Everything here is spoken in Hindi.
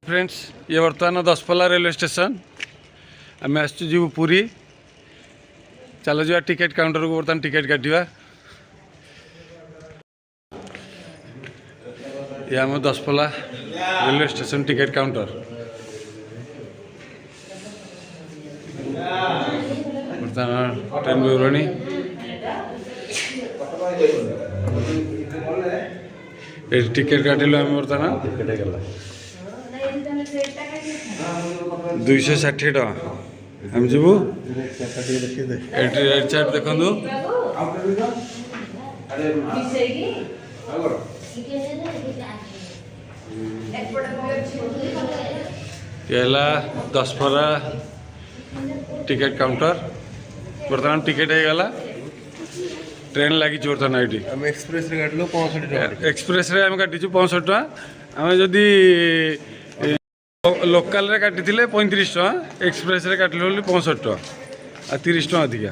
फ्रेंड्स ये बर्तमान दसपल्ला रेलवे स्टेशन आम आसू पुरी चलो जा टिकेट काउंटर को बर्तमान टिकेट काटा ये आम Daspalla railway station ticket counter बर्तमान ट्रेन विवरणी टिकेट काटिलु आम बर्तमान 260 टका हम जीवु रेड चार्ट देखु दसपल्ला टिकेट काउंटर बर्तमान टिकेट हो गला ट्रेन लगी बर्तमान ये एक्सप्रेस रे काटलो 65 टका एक्सप्रेस रे हम काटिचु 65 टका आम जदि लोकल रे काटी 35 टका एक्सप्रेस रे काटिले 65 टका आ 30 टका अधिका।